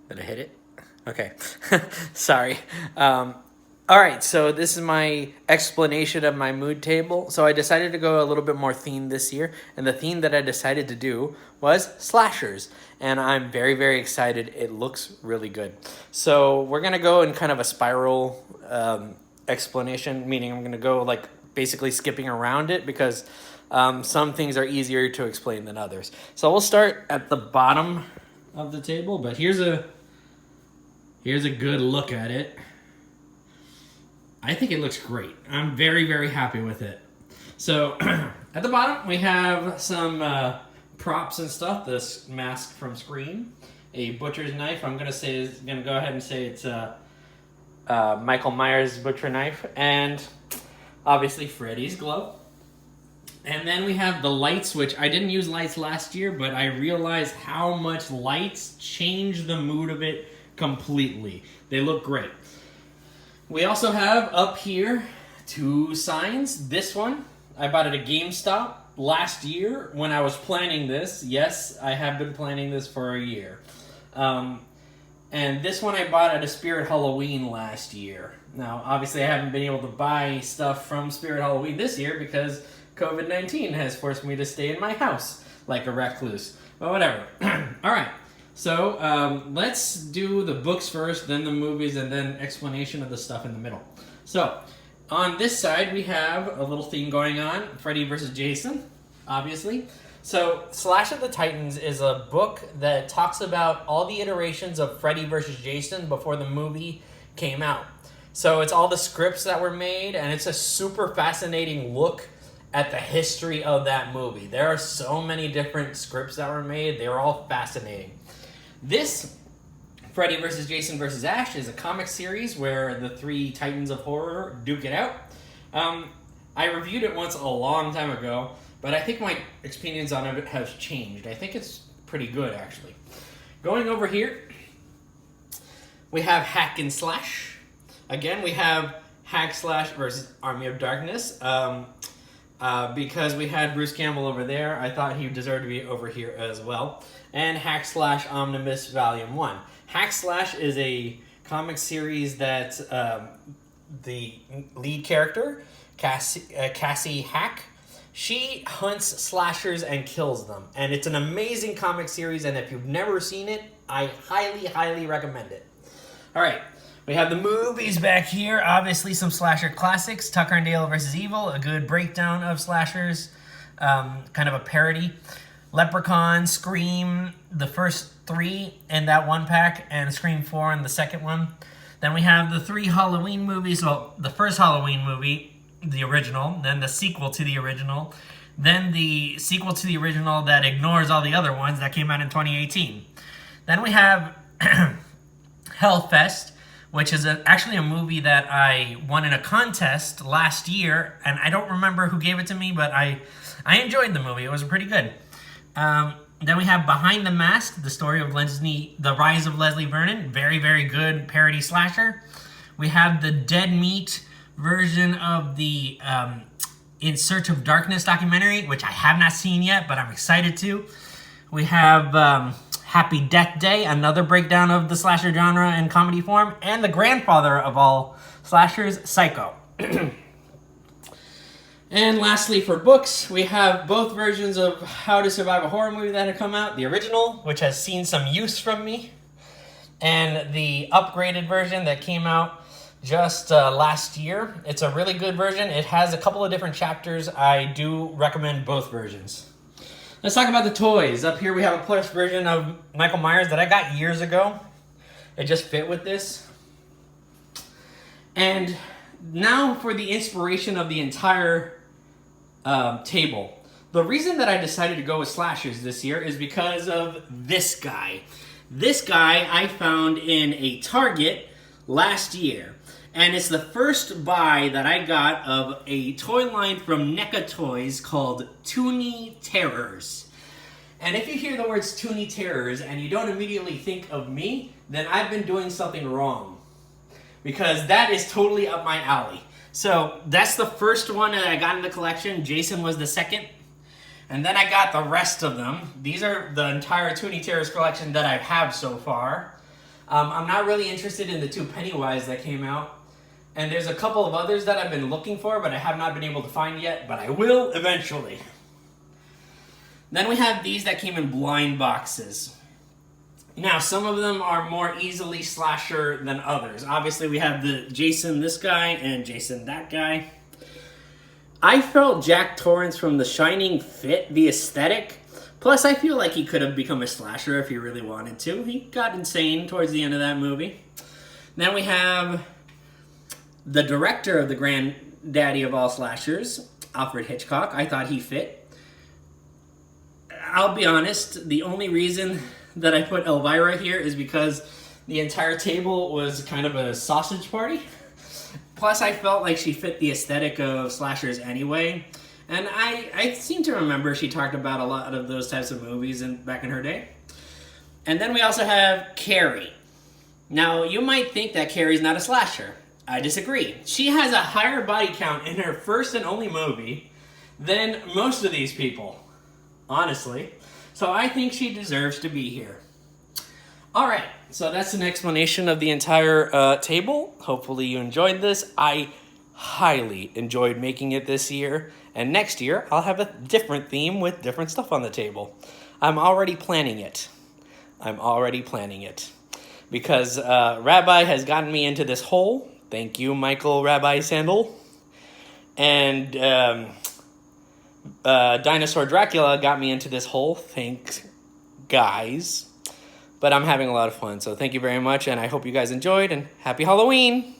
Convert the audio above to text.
Did I hit it? Okay. Sorry. All right, so this is my explanation of my mood table. So I decided to go a little bit more themed this year, and the theme that I decided to do was slashers. And I'm very, very excited. It looks really good. So we're going to go in kind of a spiral explanation, meaning I'm going to go like basically skipping around it because some things are easier to explain than others. So we'll start at the bottom of the table, but here's a good look at it. I think it looks great. I'm very, very happy with it. So at the bottom, we have some props and stuff. This mask from Scream, a butcher's knife. I'm gonna go ahead and say it's Michael Myers' butcher knife, and obviously Freddy's glove. And then we have the lights, which I didn't use lights last year, but I realized how much lights change the mood of it completely. They look great. We also have up here 2 signs. This one, I bought at a GameStop last year when I was planning this. Yes, I have been planning this for a year. And this one I bought at a Spirit Halloween last year. Now, obviously I haven't been able to buy stuff from Spirit Halloween this year because COVID-19 has forced me to stay in my house like a recluse. But whatever. All right. So let's do the books first, then the movies, and then explanation of the stuff in the middle. So on this side, we have a little theme going on, Freddy versus Jason, obviously. So Slash of the Titans is a book that talks about all the iterations of Freddy versus Jason before the movie came out. So it's all the scripts that were made, and it's a super fascinating look at the history of that movie. There are so many different scripts that were made. They were all fascinating. This, Freddy vs. Jason vs. Ash, is a comic series where the 3 titans of horror duke it out. I reviewed it once a long time ago, but I think my opinions on it have changed. I think it's pretty good, actually. Going over here, we have Hack and Slash. Again, we have Hack Slash versus Army of Darkness. Because we had Bruce Campbell over there, I thought he deserved to be over here as well. And Hack Slash Omnibus Volume 1. Hack Slash is a comic series that the lead character, Cassie Hack, she hunts slashers and kills them. And it's an amazing comic series, and if you've never seen it, I highly, highly recommend it. All right. We have the movies back here. Obviously, some slasher classics. Tucker and Dale vs. Evil, a good breakdown of slashers, kind of a parody. Leprechaun, Scream, the first 3 in that one pack, and Scream 4 in the second one. Then we have the 3 Halloween movies. Well, the first Halloween movie, the original, then the sequel to the original, then the sequel to the original that ignores all the other ones that came out in 2018. Then we have Hellfest, which is actually a movie that I won in a contest last year, and I don't remember who gave it to me, but I enjoyed the movie. It was pretty good. Then we have Behind the Mask, the story of the rise of Leslie Vernon. Very, very good parody slasher. We have the Dead Meat version of the In Search of Darkness documentary, which I have not seen yet, but I'm excited to. We have Happy Death Day, another breakdown of the slasher genre in comedy form, and the grandfather of all slashers, Psycho. And lastly, for books, we have both versions of How to Survive a Horror Movie that have come out. The original, which has seen some use from me, and the upgraded version that came out just last year. It's a really good version. It has a couple of different chapters. I do recommend both versions. Let's talk about the toys. Up here we have a plush version of Michael Myers that I got years ago. It just fit with this. And now for the inspiration of the entire table. The reason that I decided to go with slashers this year is because of this guy. This guy I found in a Target last year. And it's the first buy that I got of a toy line from NECA Toys called Toonie Terrors. And if you hear the words Toonie Terrors and you don't immediately think of me, then I've been doing something wrong. Because that is totally up my alley. So that's the first one that I got in the collection. Jason was the second. And then I got the rest of them. These are the entire Toonie Terrors collection that I have so far. I'm not really interested in the 2 Pennywise that came out. And there's a couple of others that I've been looking for, but I have not been able to find yet, but I will eventually. Then we have these that came in blind boxes. Now, some of them are more easily slasher than others. Obviously, we have the Jason this guy and Jason that guy. I felt Jack Torrance from The Shining fit the aesthetic. Plus, I feel like he could have become a slasher if he really wanted to. He got insane towards the end of that movie. Then we have the director of the granddaddy of all slashers, Alfred Hitchcock. I thought he fit. I'll be honest, the only reason that I put Elvira here is because the entire table was kind of a sausage party. Plus, I felt like she fit the aesthetic of slashers anyway. And I seem to remember she talked about a lot of those types of movies back in her day. And then we also have Carrie. Now, you might think that Carrie's not a slasher. I disagree. She has a higher body count in her first and only movie than most of these people, honestly. So I think she deserves to be here. All right, so that's an explanation of the entire table. Hopefully you enjoyed this. I highly enjoyed making it this year. And next year, I'll have a different theme with different stuff on the table. I'm already planning it. Because Rabbi has gotten me into this hole. Thank you, Michael Rabbi Sandel. And Dinosaur Dracula got me into this hole. Thanks, guys. But I'm having a lot of fun, so thank you very much, and I hope you guys enjoyed, and happy Halloween!